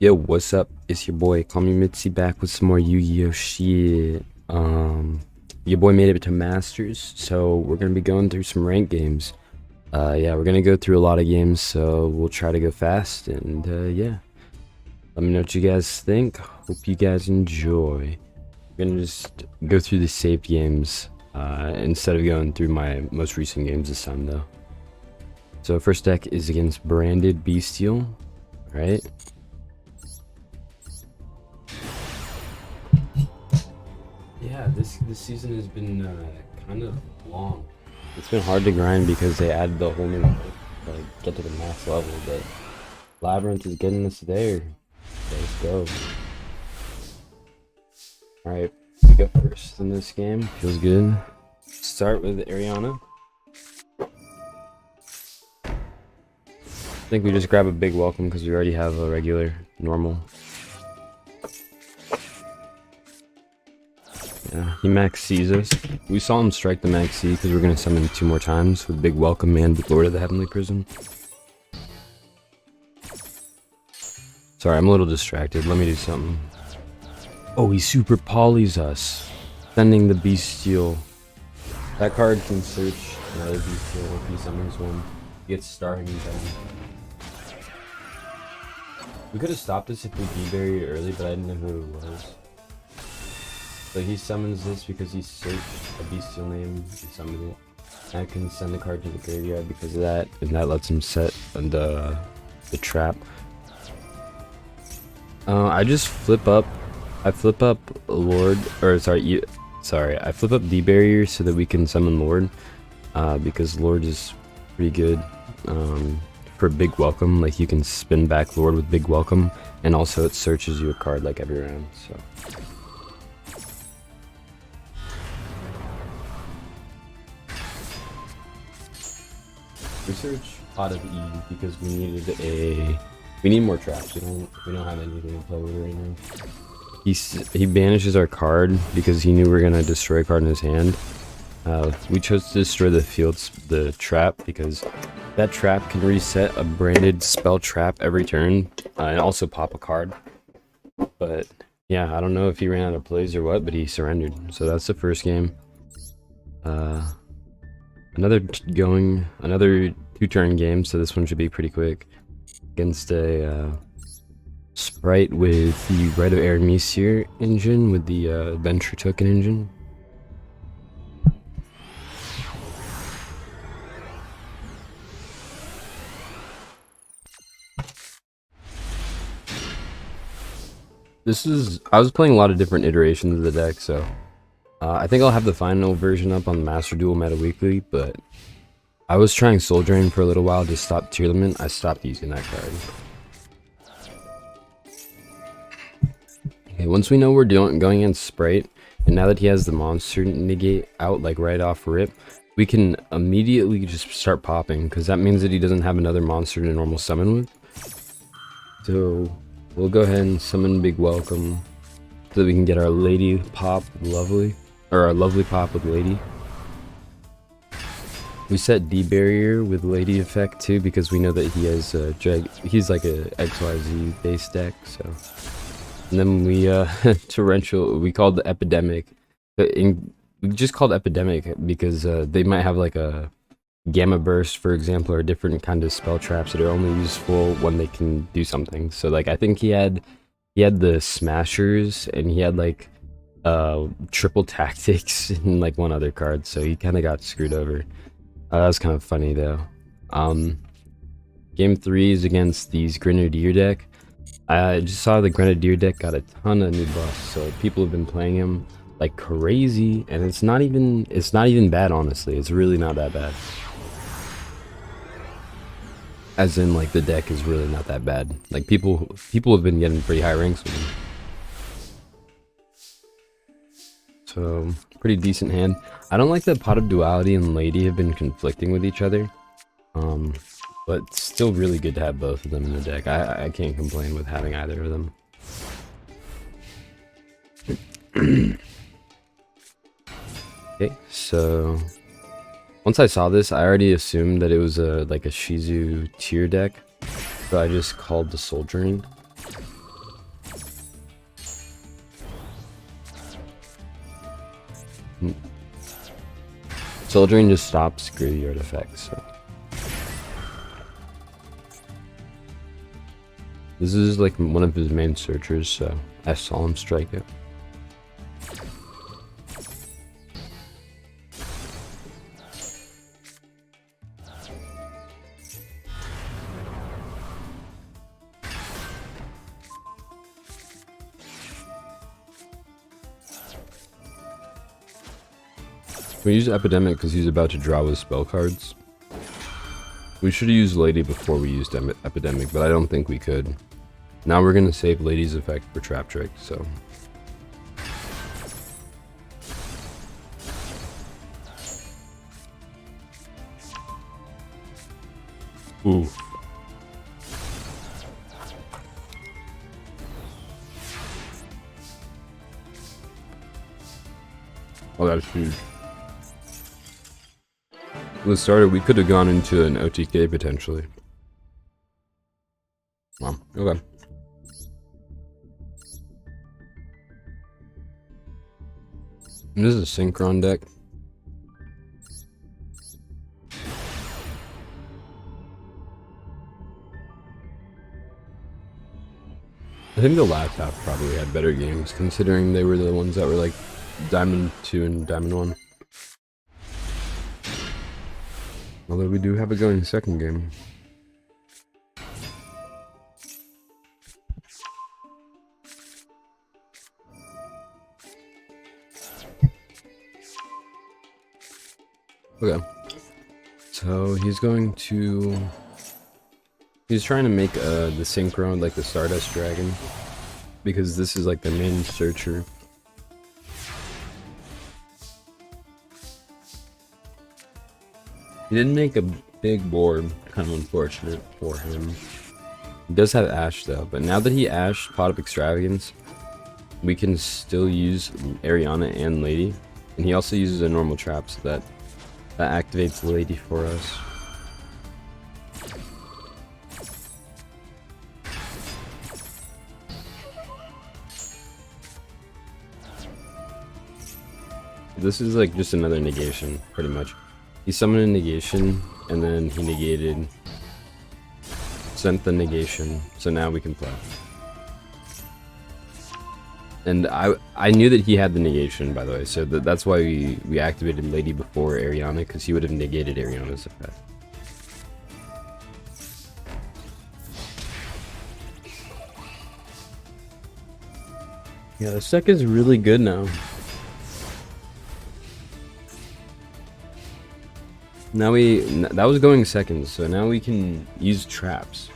Yo, what's up? It's your boy, call me Mitzi, back with some more Yu-Gi-Oh shit. Your boy made it to Masters, so we're gonna be going through some ranked games. Yeah, we're gonna go through a lot of games, so we'll try to go fast, and yeah. Let me know what you guys think. Hope you guys enjoy. We're gonna just go through the saved games, instead of going through my most recent games this time, though. So first deck is against branded Beastial, right? Yeah, this season has been kind of long. It's been hard to grind because they added the whole new to like, get to the max level, but Labrynth is getting us there. So let's go. Alright, we go first in this game. Feels good. Start with Ariana. I think we just grab a big welcome because we already have a regular, normal. Yeah, he max C's us. We saw him strike the max C because we're going to summon 2 more times with Big Welcome and with Lord of the Heavenly Prism. Sorry, I'm a little distracted. Let me do something. Oh, he super polys us. Sending the Beastial. That card can search another Beastial if he summons one. He gets starting down. We could have stopped this if we D-barrier early, but I didn't know who it was. So he summons this because he searched a Beastial name, he summoned it. I can send the card to the graveyard because of that, and that lets him set the trap. I just flip up. I flip up Lord, or sorry, I flip up D-barrier so that we can summon Lord, because Lord is pretty good for Big Welcome. Like you can spin back Lord with Big Welcome, and also it searches you a card like every round. So. Research Pot of E because we need more traps. We don't have anything to play with right now. He banishes our card because he knew we were gonna destroy a card in his hand. We chose to destroy the trap because that trap can reset a branded spell trap every turn, and also pop a card. But yeah, I don't know if he ran out of plays or what, but he surrendered. So that's the first game. Another 2-turn game, so this one should be pretty quick. Against a Spright with the Rite of Aramesir engine with the Adventure Token engine. I was playing a lot of different iterations of the deck, so I think I'll have the final version up on the Master Duel Meta Weekly, but I was trying Soul Drain for a little while to stop Tier Limit. I stopped using that card. Okay, once we know we're going against Spright, and now that he has the monster negate out like right off rip, we can immediately just start popping, because that means that he doesn't have another monster to normal summon with. So we'll go ahead and summon Big Welcome so that we can get our Lady Pop Lovely, or our Lovely Pop with Lady. We set D-barrier with Lady effect too because we know that he has he's like a XYZ base deck, so. And then we torrential, we called the Epidemic. We just called Epidemic because they might have like a Gamma Burst, for example, or different kind of spell traps that are only useful when they can do something. So like I think he had the Smashers, and he had like triple tactics and like one other card, so he kind of got screwed over. That was kind of funny though. Game 3 is against these Generadier deck. I just saw the Generadier deck got a ton of new buffs, so people have been playing him like crazy, and it's not even bad, honestly. It's really not that bad. As in, like, the deck is really not that bad. Like people have been getting pretty high ranks with him. So pretty decent hand. I don't like that Pot of Duality and Lady have been conflicting with each other. But still really good to have both of them in the deck. I can't complain with having either of them. Okay, so once I saw this, I already assumed that it was like a Shizu tier deck, so I just called the Soul Drain. Soldiering just stops graveyard effects, so. This is like one of his main searchers, so I saw him strike it. We use Epidemic because he's about to draw with spell cards. We should have used Lady before we used Epidemic, but I don't think we could. Now we're gonna save Lady's effect for Trap Trick, so. Ooh. Oh, that's huge. Let's start it. We could have gone into an OTK potentially. Wow. Okay. And this is a synchron deck. I think the last half probably had better games, considering they were the ones that were like Diamond 2 and Diamond 1. Although we do have a going second game. Okay. So he's going to... He's trying to make the synchron like the Stardust dragon. Because this is like the main searcher. He didn't make a big board, kind of unfortunate for him. He does have Ash though, but now that he Ashed Pot of Extravagance, we can still use Ariana and Lady. And he also uses a normal trap, so that activates Lady for us. This is like just another negation, pretty much. He summoned a negation, and then he negated, sent the negation, so now we can play. And I knew that he had the negation, by the way, so that's why we activated Lady before Ariana, because he would have negated Ariana's effect. Yeah, this deck is really good now. Now that was going second, so now we can use traps.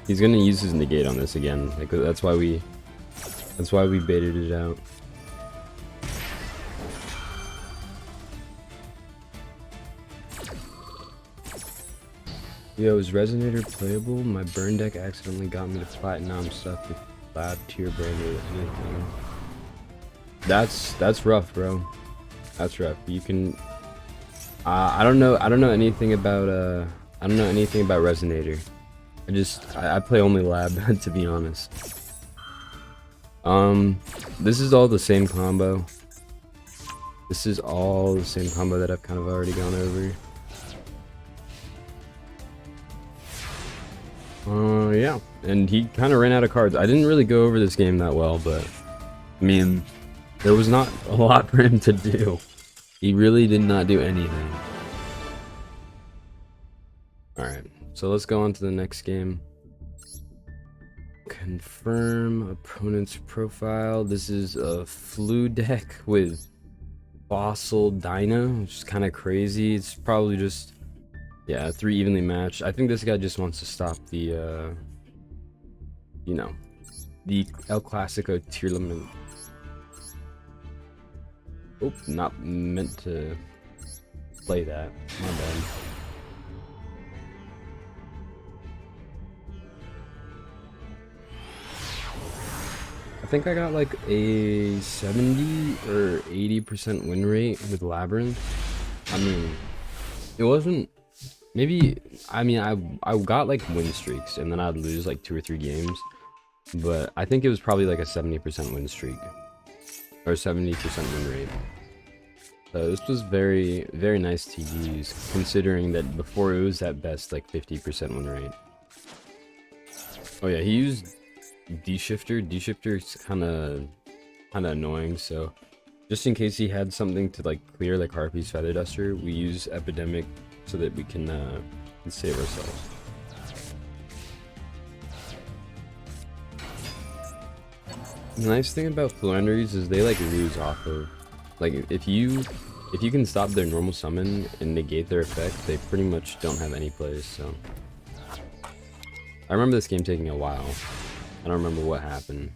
He's gonna use his negate on this again. Like that's why we baited it out. Yo, is Resonator playable? My burn deck accidentally got me to platinum. Now I'm stuck with lab tier burn or anything. That's rough, bro. That's rough. You can. I don't know anything about Resonator. I play only lab to be honest. This is all the same combo. This is all the same combo that I've kind of already gone over. Yeah, and he kind of ran out of cards. I didn't really go over this game that well, but I mean, there was not a lot for him to do. He really did not do anything. Alright, so let's go on to the next game. Confirm opponent's profile. This is a Floo deck with Fossil Dyna, which is kind of crazy. It's probably just, yeah, 3 evenly matched. I think this guy just wants to stop the, you know, the El Clasico tier limit. Oh, not meant to play that. My bad. I think I got like a 70 or 80% win rate with Labrynth. I mean, it wasn't. Maybe. I mean, I got like win streaks, and then I'd lose like 2 or 3 games. But I think it was probably like a 70% win streak. or 70% win rate. So this was very, very nice to use, considering that before it was at best like 50% win rate. Oh yeah, he used D-shifter. D-shifter is kind of annoying, so just in case he had something to like clear like Harpy's Feather Duster, we use Epidemic so that we can save ourselves. The nice thing about Philanderies is they like lose off of, like if you can stop their normal summon and negate their effect, they pretty much don't have any plays. So I remember this game taking a while. I don't remember what happened.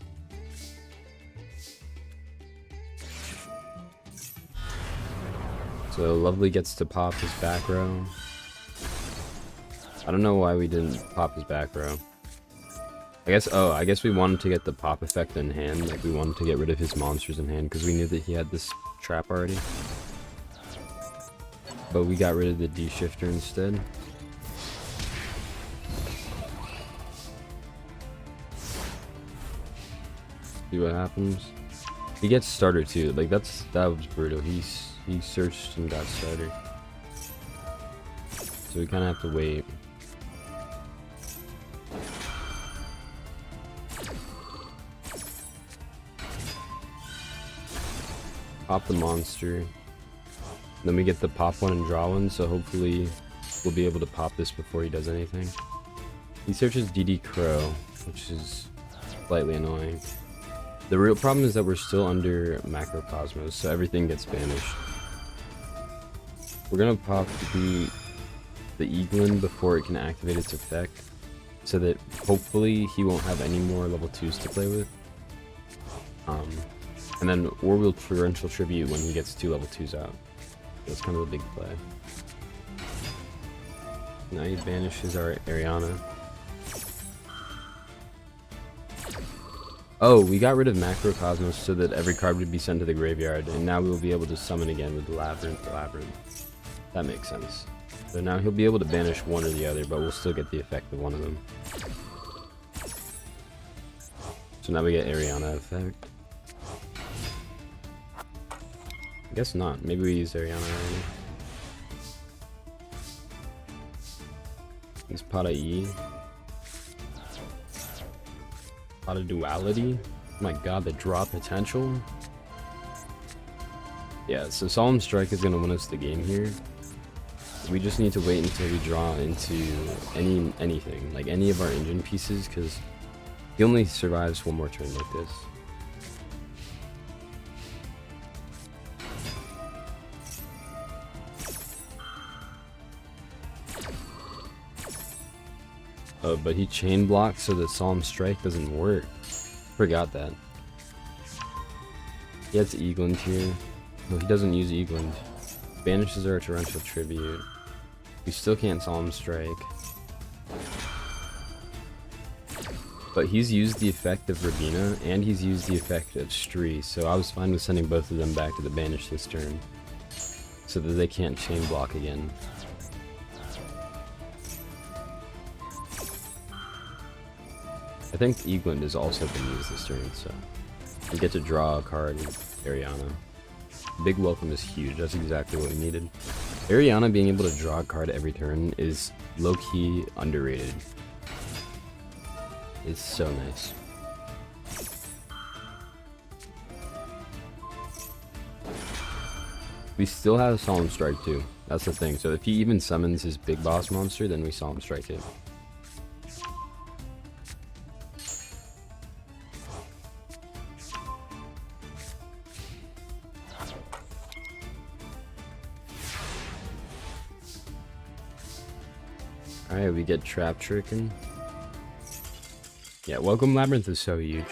So Lovely gets to pop his back row. I don't know why we didn't pop his back row. I guess we wanted to get the pop effect in hand, like we wanted to get rid of his monsters in hand because we knew that he had this trap already. But we got rid of the D-shifter instead. See what happens. He gets starter too, like that was brutal. He searched and got starter. So we kinda have to wait. Pop the monster. Then we get the pop one and draw one, so hopefully we'll be able to pop this before he does anything. He searches DD Crow, which is slightly annoying. The real problem is that we're still under Macrocosmos, so everything gets banished. We're gonna pop the Eaglin before it can activate its effect, so that hopefully he won't have any more level 2s to play with. And then, or we'll Torrential Tribute when he gets 2 level 2s out. That's kind of a big play. Now he banishes our Ariana. Oh, we got rid of Macrocosmos so that every card would be sent to the graveyard, and now we'll be able to summon again with the Labrynth. That makes sense. So now he'll be able to banish one or the other, but we'll still get the effect of one of them. So now we get Ariana effect. I guess not. Maybe we use Ariana already. Use Pot of E. Pot of Duality. Oh my god, the draw potential. Yeah, so Solemn Strike is gonna win us the game here. We just need to wait until we draw into anything, like any of our engine pieces, because he only survives one more turn like this. Oh, but he chain blocks so that Solemn Strike doesn't work. Forgot that. He has Eaglin here. No, he doesn't use Eaglin. Banishes our Torrential Tribute. We still can't Solemn Strike. But he's used the effect of Rabina, and he's used the effect of Stree, so I was fine with sending both of them back to the banish this turn, so that they can't chain block again. I think Eaglin has also been used this turn, so we get to draw a card with Ariana. Big welcome is huge, that's exactly what we needed. Ariana being able to draw a card every turn is low-key underrated. It's so nice. We still have Solemn Strike too, that's the thing. So if he even summons his big boss monster, then we Solemn Strike him. Alright, we get Trap Trickin'. Yeah, Welcome Labrynth is so huge.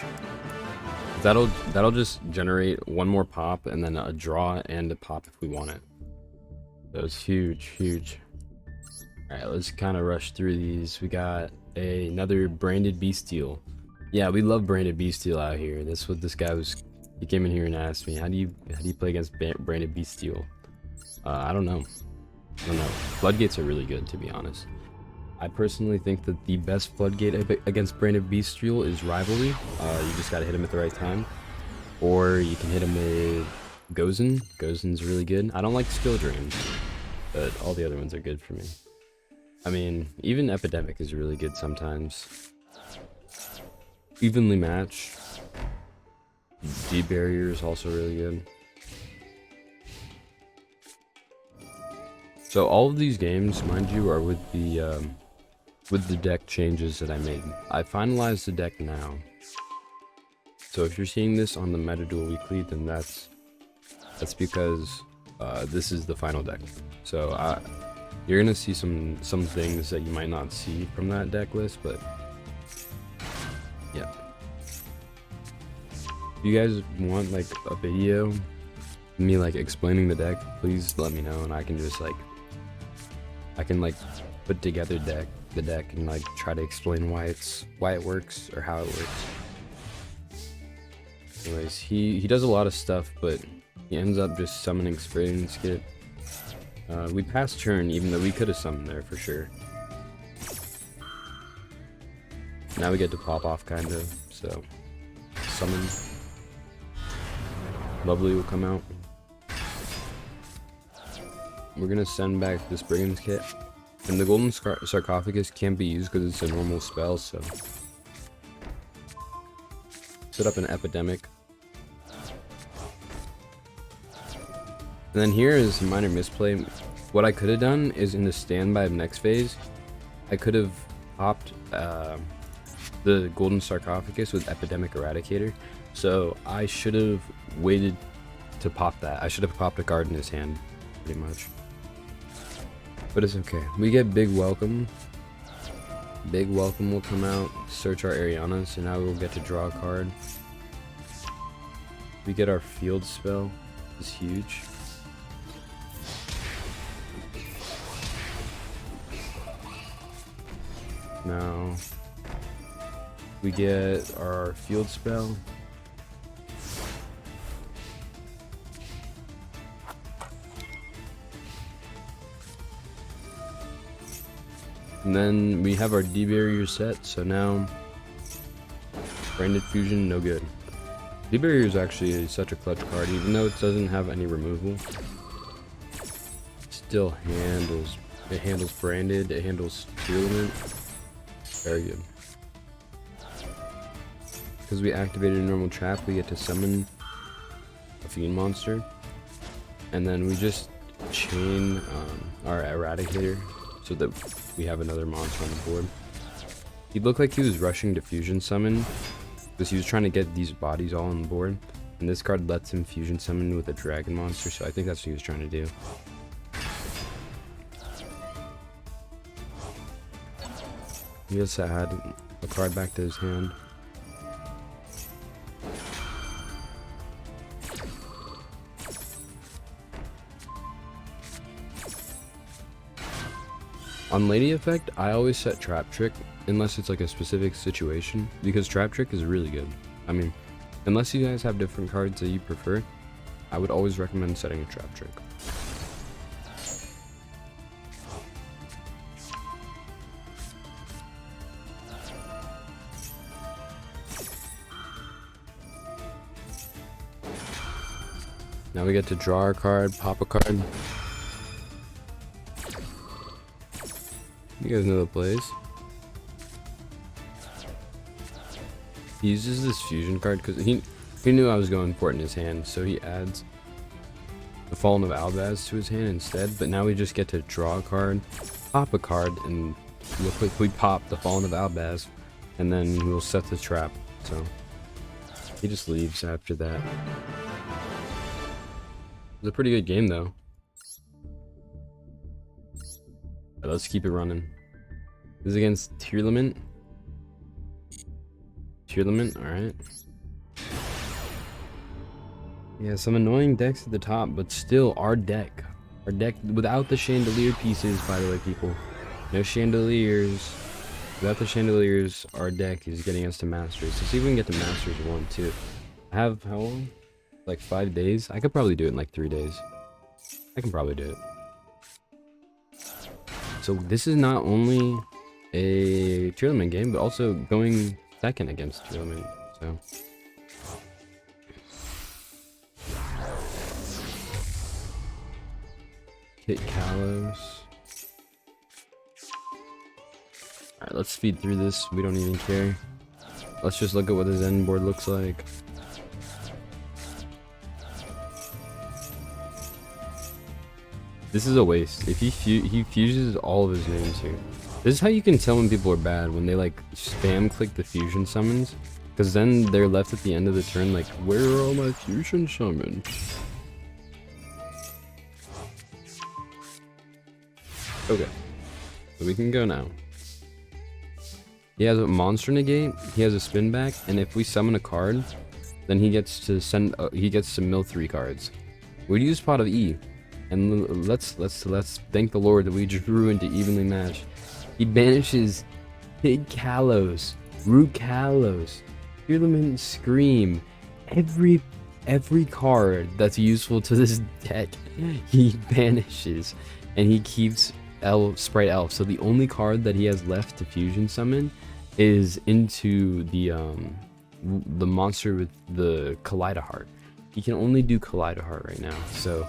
That'll just generate one more pop and then a draw and a pop if we want it. That was huge, huge. Alright, let's kind of rush through these. We got another branded Beastial. Yeah, we love branded Beastial out here. That's what this guy was. He came in here and asked me, how do you play against branded Beastial? I don't know. Floodgates are really good, to be honest. I personally think that the best floodgate against branded Beastial is Rivalry. You just gotta hit him at the right time. Or you can hit him with Gozen. Gozen's really good. I don't like Skill Drain, but all the other ones are good for me. I mean, even Epidemic is really good sometimes. Evenly Matched. D-Barrier is also really good. So all of these games, mind you, are with the deck changes that I made. I finalized the deck now. So if you're seeing this on the Meta Duel Weekly, then that's because this is the final deck. So you're gonna see some things that you might not see from that deck list, but yeah. If you guys want like a video, me like explaining the deck, please let me know, and I can just like put together the deck and like try to explain why it works or how it works. Anyways, he does a lot of stuff, but he ends up just summoning Spright and Skit. We passed turn, even though we could have summoned there for sure. Now we get to pop off kind of, so summon. Lovely will come out. We're gonna send back this Brigand's Kit, and the Golden Sarcophagus can't be used because it's a normal spell, so set up an Epidemic. And then here is a minor misplay. What I could have done is in the standby of next phase, I could have popped the Golden Sarcophagus with Epidemic Eradicator. So I should have waited to pop that. I should have popped a card in his hand, pretty much. But it's okay. We get Big Welcome. Big Welcome will come out, search our Ariana, so now we'll get to draw a card. We get our field spell, it's huge. Now we get our field spell. And then we have our D-Barrier set, so now Branded Fusion, no good. D-Barrier is actually such a clutch card, even though it doesn't have any removal. Still handles, it handles Branded, it handles Tearlament. Very good. Because we activated a normal trap, we get to summon a Fiend monster. And then we just chain our Eradicator so that we have another monster on the board. He looked like he was rushing to fusion summon because he was trying to get these bodies all on the board, and this card lets him fusion summon with a dragon monster, so I think that's what he was trying to do. He also add a card back to his hand. On Lady Effect, I always set Trap Trick, unless it's like a specific situation, because Trap Trick is really good. I mean, unless you guys have different cards that you prefer, I would always recommend setting a Trap Trick. Now we get to draw our card, pop a card. You guys know the plays. He uses this fusion card because he knew I was going for it in his hand, so he adds the Fallen of Albaz to his hand instead. But now we just get to draw a card, pop a card, and we'll quickly pop the Fallen of Albaz, and then we'll set the trap. So he just leaves after that. It was a pretty good game though. Right, let's keep it running. This is against Tearlament. Tearlament, alright. Yeah, some annoying decks at the top, but still our deck. Our deck without the chandelier pieces, by the way, people. No chandeliers. Without the chandeliers, our deck is getting us to Masters. Let's see if we can get to Masters 1, too. I have, how long? Like 5 days? I could probably do it in like 3 days. I can probably do it. So this is not only a Tearlament game, but also going second against Tearlament. So Hit Kalos. Alright, let's speed through this. We don't even care. Let's just look at what his end board looks like. This is a waste. If he fuses all of his names here. This is how you can tell when people are bad, when they like spam click the fusion summons. Because then they're left at the end of the turn like, where are all my fusion summons? Okay. So we can go now. He has a monster negate, he has a spin back, and if we summon a card, then he gets to mill 3 cards. We'd use Pot of E. And let's thank the Lord that we drew into evenly matched. He banishes Big Kalos, Root Kalos, Firmament Scream, every card that's useful to this deck, he banishes, and he keeps Spright Elf. So the only card that he has left to fusion summon is into the monster with the Kaleidoheart. He can only do Kaleidoheart right now, so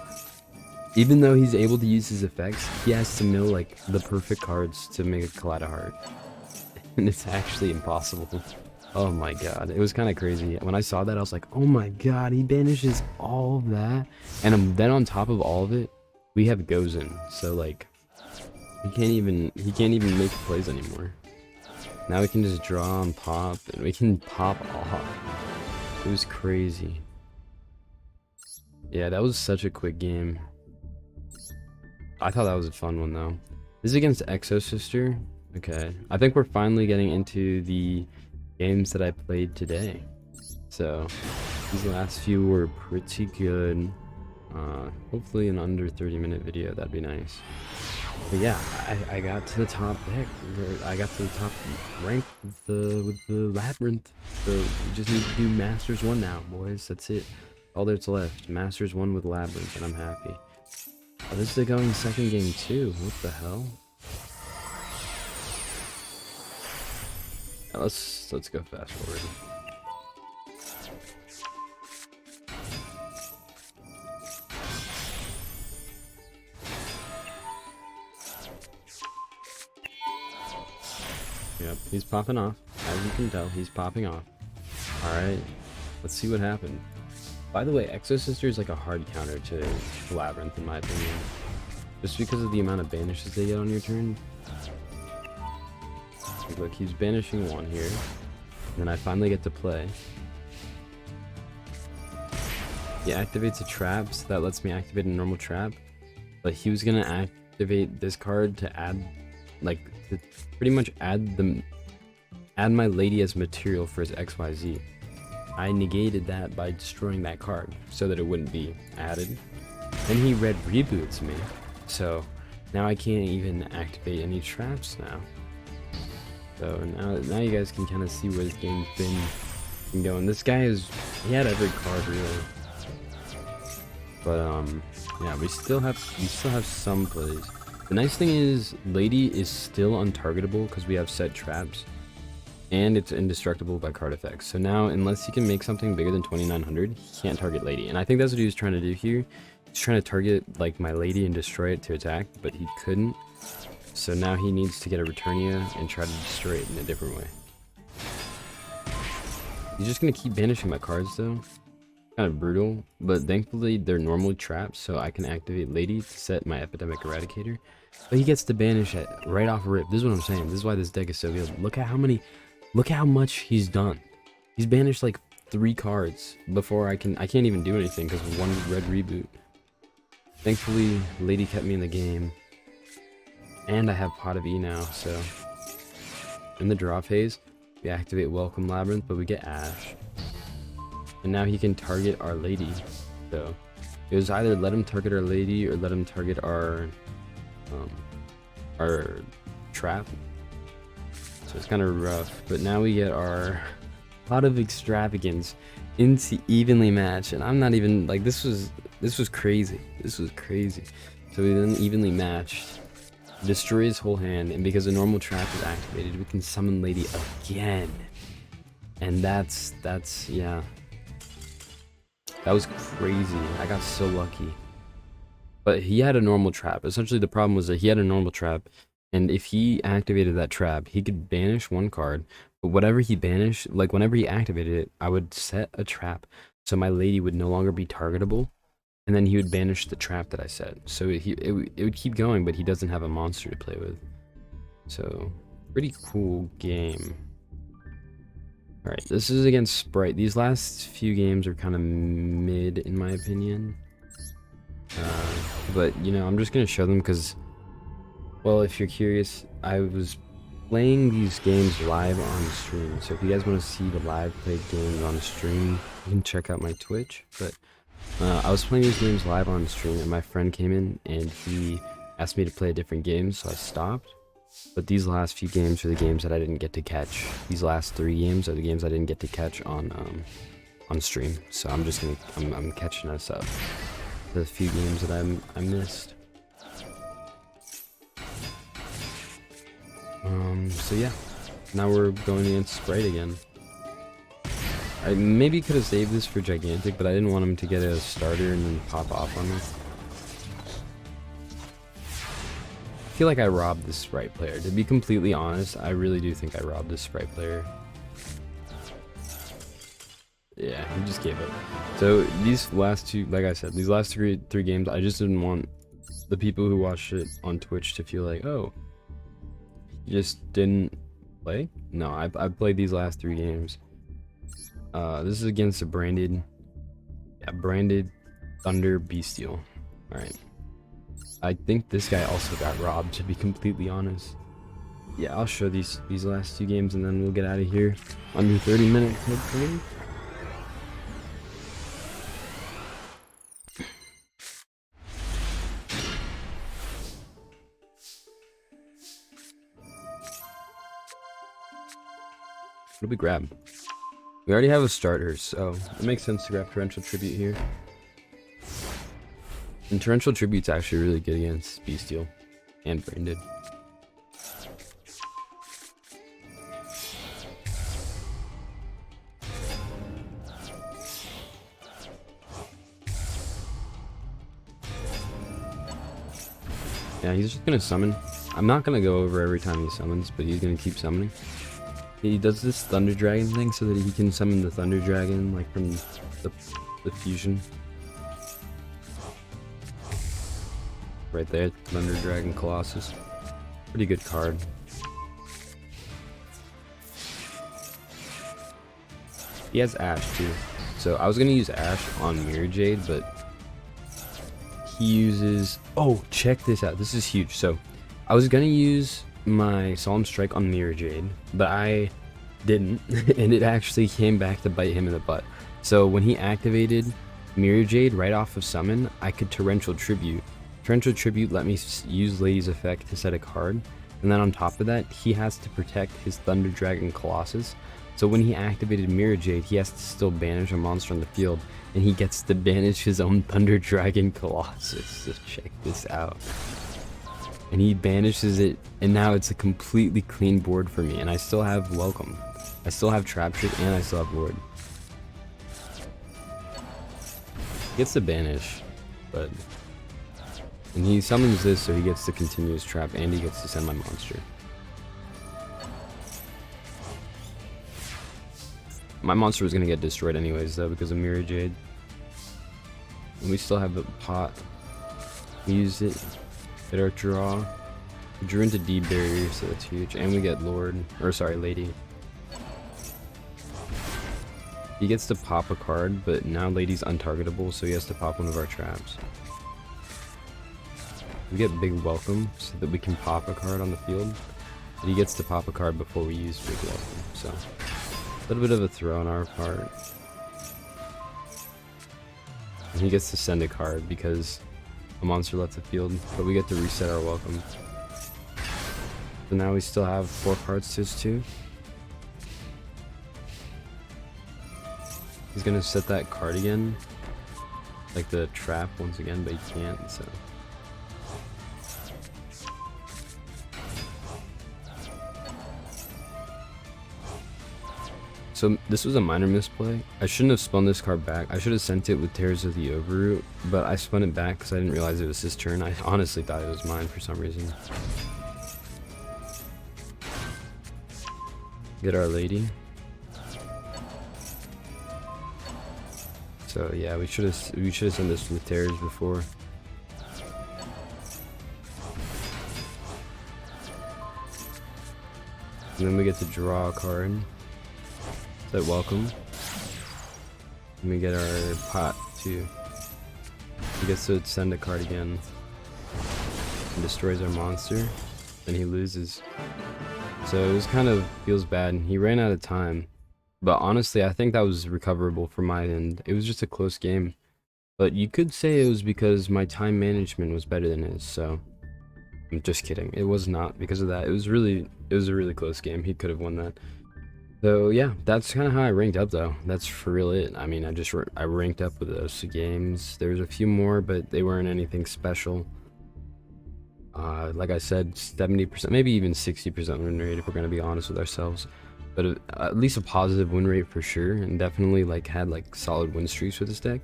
even though he's able to use his effects, he has to mill like the perfect cards to make a Kaleidoheart. And it's actually impossible. Oh my god, it was kind of crazy. When I saw that, I was like, oh my god, he banishes all of that. And then on top of all of it, we have Gozen. So like, he can't even make plays anymore. Now we can just draw and pop, and we can pop off. It was crazy. Yeah, that was such a quick game. I thought that was a fun one though. This is against Exosister. Okay, I think we're finally getting into the games that I played today. So these last few were pretty good. Hopefully an under 30-minute video, that'd be nice. But yeah, I got to the top deck. I got to the top rank with the Labrynth. So we just need to do Masters 1 now, boys. That's it. All that's left. Masters 1 with Labrynth, and I'm happy. Oh, this is going second game too. What the hell? Yeah, let's go fast forward. Yep, he's popping off. As you can tell, he's popping off. Alright, let's see what happened. By the way, Exosister is like a hard counter to Labrynth in my opinion. Just because of the amount of banishes they get on your turn. Look, he's banishing 1 here. And then I finally get to play. He activates a trap, so that lets me activate a normal trap. But he was gonna activate this card to add, like, to pretty much add my lady as material for his XYZ. I negated that by destroying that card so that it wouldn't be added. Then he red reboots me, so now I can't even activate any traps now. So now you guys can kind of see where this game's been going. This guy he had every card really. But yeah, we still have some plays. The nice thing is Lady is still untargetable because we have set traps. And it's indestructible by card effects. So now, unless he can make something bigger than 2900, he can't target Lady. And I think that's what he was trying to do here. He's trying to target like my Lady and destroy it to attack, but he couldn't. So now he needs to get a Returnia and try to destroy it in a different way. He's just gonna keep banishing my cards though. Kind of brutal, but thankfully they're normally traps, so I can activate Lady to set my Epidemic Eradicator. But he gets to banish it right off rip. This is what I'm saying. This is why this deck is so good. Look how much he's done. He's banished like 3 cards before I can't even do anything because of 1 red reboot. Thankfully, Lady kept me in the game. And I have Pot of E now, so in the draw phase, we activate Welcome Labrynth, but we get Ash. And now he can target our Lady. So it was either let him target our Lady or let him target our trap. So it's kind of rough, but now we get our Pot of Extravagance into evenly matched, and I'm not even like this was crazy. This was crazy. So we then evenly matched, destroy his whole hand, and because the normal trap is activated, we can summon Lady again. And that's yeah. That was crazy. I got so lucky. But he had a normal trap. Essentially, the problem was that he had a normal trap, and if he activated that trap, he could banish one card. But whatever he banished, like whenever he activated it, I would set a trap so my lady would no longer be targetable, and then he would banish the trap that I set. So it would keep going, but he doesn't have a monster to play with. So pretty cool game. All right, this is against Spright. These last few games are kind of mid in my opinion. But you know, I'm just gonna show them because, well, if you're curious, I was playing these games live on stream. So if you guys want to see the live played games on stream, you can check out my Twitch. But I was playing these games live on stream, and my friend came in and he asked me to play a different game, so I stopped. But these last few games are the games that I didn't get to catch. These last 3 games are the games I didn't get to catch on stream. So I'm just gonna I'm catching us up. The few games that I missed. So yeah, now we're going against Spright again. I maybe could have saved this for Gigantic, but I didn't want him to get a starter and then pop off on me. I feel like I robbed this Spright player. To be completely honest, I really do think I robbed this Spright player. Yeah, he just gave up. So these last 2, like I said, these last three games, I just didn't want the people who watched it on Twitch to feel like, oh, you just didn't play? No, I played these last 3 games. This is against a branded Thunder Beastial. Alright. I think this guy also got robbed, to be completely honest. Yeah, I'll show these last 2 games and then we'll get out of here. Under 30 minutes, hopefully. What do we grab? We already have a starter, so it makes sense to grab Torrential Tribute here. And Torrential Tribute's actually really good against Beastial and Branded. Yeah, he's just gonna summon. I'm not gonna go over every time he summons, but he's gonna keep summoning. He does this Thunder Dragon thing so that he can summon the Thunder Dragon, like from the fusion. Right there, Thunder Dragon Colossus. Pretty good card. He has Ash too. So I was gonna use Ash on Mirror Jade, but he uses... Oh, check this out. This is huge. So I was gonna use my Solemn Strike on Mirror Jade, but I didn't, and it actually came back to bite him in the butt. So when he activated Mirror Jade right off of summon, I could Torrential Tribute. Torrential Tribute let me use Lady's effect to set a card, and then on top of that, he has to protect his Thunder Dragon Colossus. So when he activated Mirror Jade, he has to still banish a monster on the field, and he gets to banish his own Thunder Dragon Colossus. So check this out. And he banishes it, and now it's a completely clean board for me, and I still have Welcome. I still have Trap Trick, and I still have Lord. He gets to banish, but... And he summons this, so he gets to continue his trap, and he gets to send my monster. My monster was gonna get destroyed anyways, though, because of Mirror Jade. And we still have the pot. We used it. Get our draw. We drew into D barrier, so that's huge. And we get Lord, or sorry, Lady. He gets to pop a card, but now Lady's untargetable, so he has to pop one of our traps. We get Big Welcome, so that we can pop a card on the field. But he gets to pop a card before we use Big Welcome, so... A little bit of a throw on our part. And he gets to send a card because a monster left the field, but we get to reset our Welcome. So now we still have 4 cards to his 2. He's gonna set that card again, like the trap once again, but he can't, so... So this was a minor misplay. I shouldn't have spun this card back. I should have sent it with Tears of the Overroot, but I spun it back because I didn't realize it was his turn. I honestly thought it was mine for some reason. Get Our Lady. So yeah, we should have sent this with Tears before. And then we get to draw a card. That welcome. And we get our pot too. He gets to send a card again. And destroys our monster. And he loses. So it was kind of feels bad. He ran out of time. But honestly, I think that was recoverable for my end. It was just a close game. But you could say it was because my time management was better than his, so I'm just kidding. It was not because of that. It was a really close game. He could have won that. So yeah, that's kind of how I ranked up though. That's for real it. I mean, I ranked up with those games. There's a few more, but they weren't anything special. Like I said, 70%, maybe even 60% win rate if we're gonna be honest with ourselves. But at least a positive win rate for sure, and definitely like had like solid win streaks with this deck.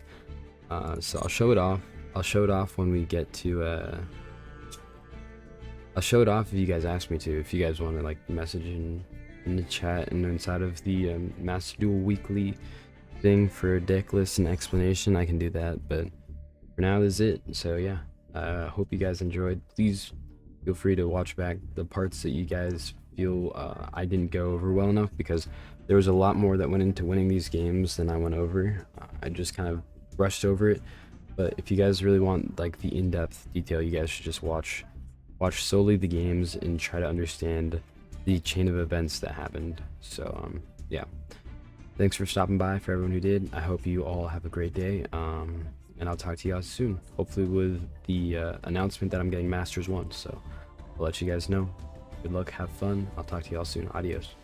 So I'll show it off. I'll show it off when we get to. I'll show it off if you guys ask me to. If you guys want to like message in the chat and inside of the Master Duel weekly thing for a deck list and explanation, I can do that. But for now, this is it. So yeah, hope you guys enjoyed. Please feel free to watch back the parts that you guys feel I didn't go over well enough, because there was a lot more that went into winning these games than I went over. I just kind of brushed over it. But if you guys really want like the in-depth detail, you guys should just watch solely the games and try to understand the chain of events that happened. So yeah, thanks for stopping by. For everyone who did, I hope you all have a great day, and I'll talk to you guys soon, hopefully with the announcement that I'm getting Masters 1. So I'll let you guys know. Good luck, have fun. I'll talk to y'all soon. Adios.